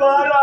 12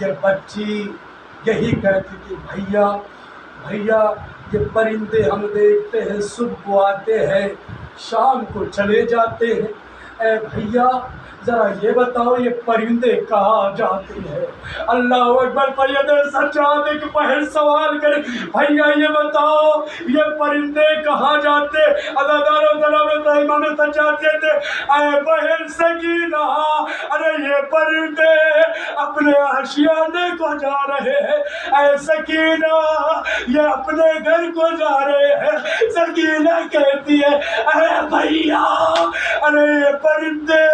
یہ بچی یہی کہتی کہ بھیا بھیا یہ پرندے ہم دیکھتے ہیں صبح کو آتے ہیں شام کو چلے جاتے ہیں، اے بھیا ذرا یہ بتاؤ یہ پرندے کہاں جاتے ہیں؟ اللہ اکبر، سید سجاد ایک پہل سوال کرے، بھیا یہ بتاؤ یہ پرندے کہاں جاتے؟ ادادارو جناب امام سجاد کہتے اے بہن سکینہ، ارے یہ پرندے اپنے آشیانے کو جا رہے ہیں، اے سکینہ یہ اپنے گھر کو جا رہے ہیں۔ سکینہ کہتی ہے اے بھیا ارے یہ پرندے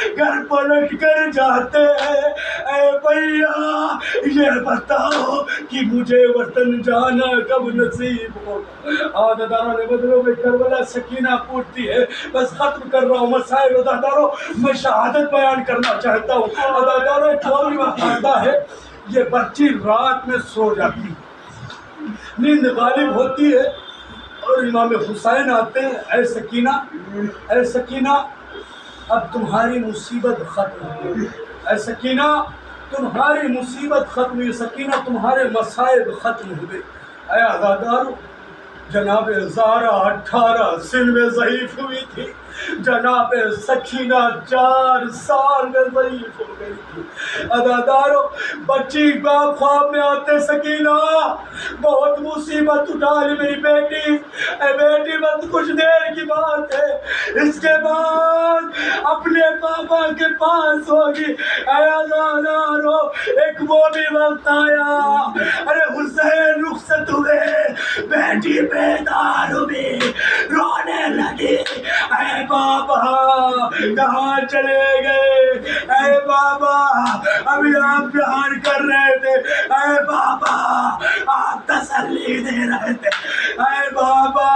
گھر پلٹ کر جاتے ہیں، اے بھیا یہ بتاؤ کہ مجھے وطن جانا کب نصیب ہوگا؟ عادتداروں نے بدلوں میں کربلا سکینہ پوچھتی ہے، بس ختم کر رہا ہوں مسائل عادتداروں، میں شہادت بیان کرنا چاہتا ہوں۔ عادتداروں ایک اور واقعہ ہے، یہ بچی رات میں سو جاتی، نیند غالب ہوتی ہے اور امام حسین آتے ہیں، اے سکینہ اے سکینہ اب تمہاری مصیبت ختم ہوئی، اے سکینہ تمہاری مصیبت ختم ہوئی، سکینہ تمہارے مصائب ختم ہوئے۔ اے عزادارو جناب زہرا 18 سن میں ضعیف ہوئی تھی، جناب سکینہ 4 سال میں ضعیف ہو گئی تھی۔ عزادارو بچی باپ خواب میں آتے، سکینہ بہت مصیبت اٹھا لی میری بیٹی، اے بیٹی بس کچھ دیر کی بات ہے، اس کے بعد اپنے پاپا کے پاس ہوگی۔ اے عزادارو ایک وہ بھی وقت آیا، ارے حسین رخصت ہوئے، بیٹی بیدار ہوئی، رونے لگی، اے بابا کہاں چلے گئے؟ اے بابا ابھی آپ پیار کر رہے تھے، اے بابا آپ تسلی دے رہے تھے، اے بابا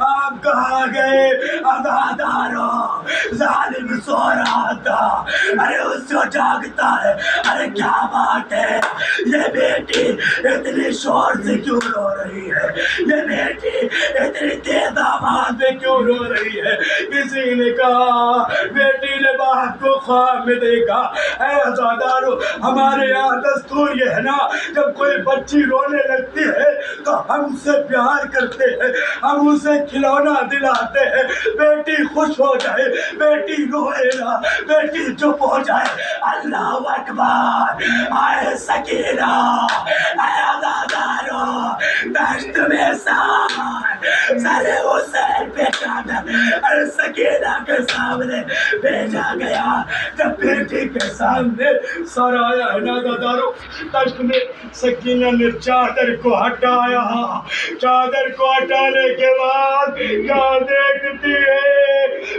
آپ کہاں گئے؟ عزادارو ظالم سو رہا تھا، ارے اس کو جاگتا ہے، ارے کیا بات ہے یہ بیٹی اتنی شور سے کیوں رو رہی ہے، یہ بیٹی اتنی تیز آواز میں کیوں رو رہی ہے؟ کسی نے کہا بیٹی نے باپ کو خواب میں دیکھا۔ اے عزادارو ہمارے یہاں دستور یہ ہے نا، جب کوئی بچی رونے لگتی ہے تو ہم اسے پیار کرتے ہیں، ہم اسے کھلونا دلاتے ہیں، بیٹی خوش ہو جائے، بیٹی روئے نا، بیٹی چپ ہو جائے۔ اللہ اکبر، اے سکینہ اے عزادارو دشت میں سر حسین پہ چادر ارے سکینہ کے سامنے بھیجا گیا۔ جب بیٹی کے سامنے سر آیا ہے نا عزادارو، دشت میں سکینہ نے چادر کو ہٹایا، چادر کو ہٹانے کے بعد کیا دیکھتی ہے؟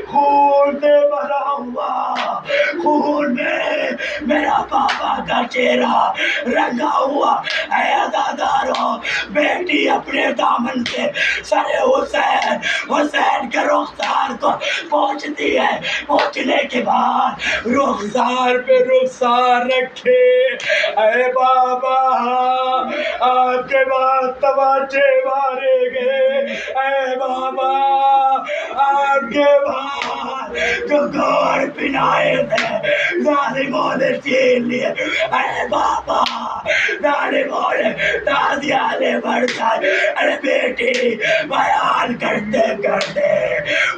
خون سے بھرا ہوا، خون میں میرا پاپا کا چہرہ رنگا ہوا۔ اے عزادارو بیٹی اپنے دامن سے سر حسین کے رخسار کو پہنچتی ہے، پہنچنے کے بعد رخسار پہ رخسار رکھے، اے بابا آپ کے بعد تماچے مارے گئے، اے بابا آپ کے بعد جو گوڑ پنائے تھے ظالموں نے چھین لیے، اے بابا ظالموں نے تازیانے بڑھ جائے۔ ارے بیٹی بیان کرتے کرتے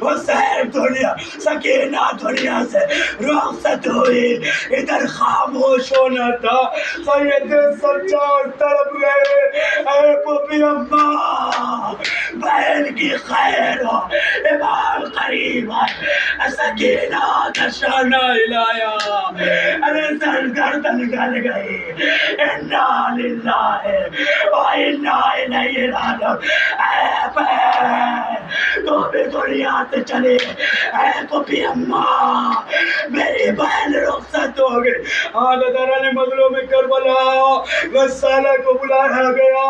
حسین دنیا سکینہ دنیا سے رخصت ہوئی، ادھر خاموش ہونا تھا، سید سجاد طرف گئے، اے پوپی اماں بہن کی خیر ہو، امام قریب ہے، سکینہ کا شانہ ہلایا، ارے سر گردن گل گئی، انا للہ و انا الیہ راجعون۔ اے بہن تو بھی دنیا سے چلی، اے پوپی اماں میری بہن رخصت ہو گئی۔ عادتدارہ نے مظلوم کربلا غسالہ کو بلایا گیا،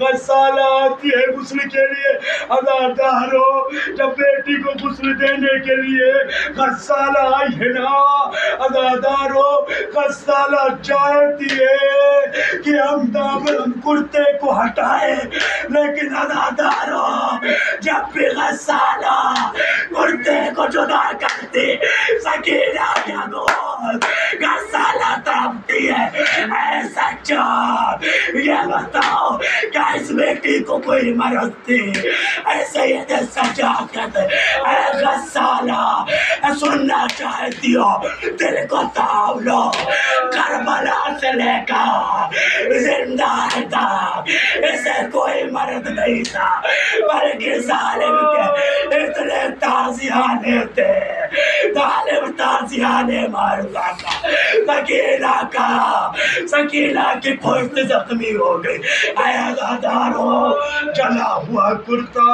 غسالہ آتی ہے غسل کے لیے۔ عزادارو جب بیٹی کو غسل دینے کے لیے غسالہ آئی ہے نا، عزادارو غسالہ چاہتی ہے کہ ہم دامن کرتے کو ہٹائے، لیکن عزادارو جب بھی غسالہ کرتے کو جدا کرتی، سکینہ کیا گول غسالہ طرف رکھتی ہے؟ اے سجاد یہ بتاؤ کیا اس بیٹی کو کوئی مرض تھی؟ اے سید سجاد کہتے اے غسالہ سننا چاہتی ہو دل کو تاب لو، کربلا سے لے کر زندہ تک اسے کوئی مرض نہیں تھا، بلکہ ظالم کے اتنے تازیانے تھے، ظالم تازیانے مارتا تھا۔ سکینہ کی پشت زخمی ہو گئی۔ اے عزادارو جلا ہوا کرتا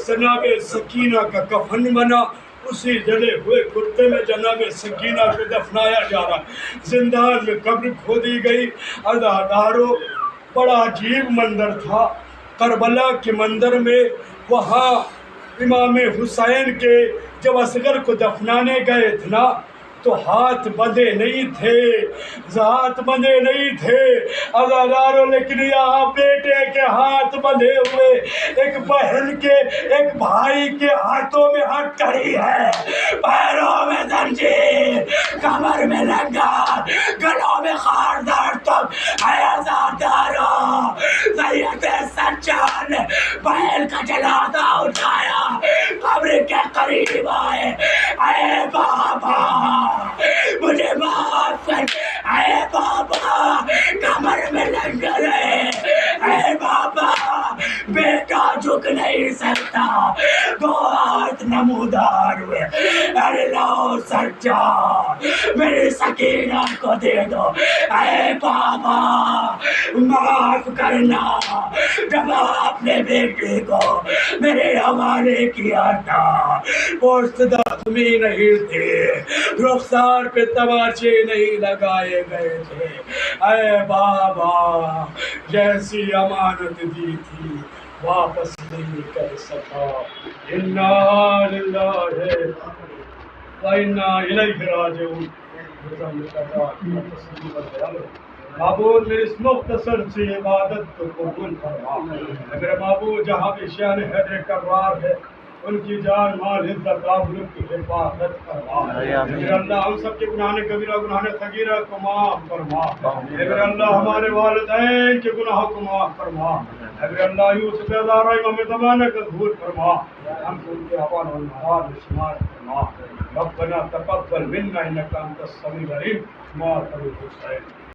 جناب سکینہ کا کفن بنا، اسی جلے ہوئے کرتے میں جناب سکینہ کو دفنایا جا رہا، زندان میں قبر کھودی گئی۔ عزادارو بڑا عجیب منظر تھا کربلا کے منظر میں۔ وہاں امام حسین کے جب اصغر کو دفنانے گئے تھے نا تو ہاتھ بندھے نہیں تھے، ہاتھ بندھے نہیں تھے عزادارو، لیکن یہاں بیٹے کے ہاتھ بندھے ہوئے، ایک بہن کے ایک بھائی کے ہاتھوں میں ہتھکڑی ہے، پیروں میں زنجیر، کمر میں لنگر، گلوں میں خاردار تک۔ اے عزادارو سید سجاد نے بہن کا جنازہ اٹھایا، قبر کے قریب آئے، اے بابا مجھے معاف کر، اے بابا کمر میں لنگر ہے، اے بابا بیٹا جھک نہیں سکتا، دو ہاتھ نمودار ہوئے، ارے لو سجاد میری سکینہ کو دے دو، اے بابا معاف کرنا، جب آپ نے بیٹے کو میرے حوالے کیا تھا پوست زخمی نہیں تھے، رخسار پہ تماچے نہیں لگائے گئے تھے، اے بابا جیسی امانت دی تھی واپس نہیں کر سکا، انا للہ و انا الیہ راجعون۔ معبود میری اس مختصر سی عبادت کو قبول فرما، میرے معبود جہاں بھی شان حیدر کرار ہے ان کی جان مال عزت آبرو کی حفاظت فرما، میرے اللہ ہم سب کے گناہ کبیرہ گناہ صغیرہ کو معاف فرما، میرے اللہ ہمارے والدین کے گناہ کو معاف فرما، میرے اللہ یوسف ازارہ امام زمانہ کا ظہور فرما، ہم کو ان کے احوال والمحال شمار فرما، ربنا تقبل منا انک انت السمیع العلیم، ما قبل حسین۔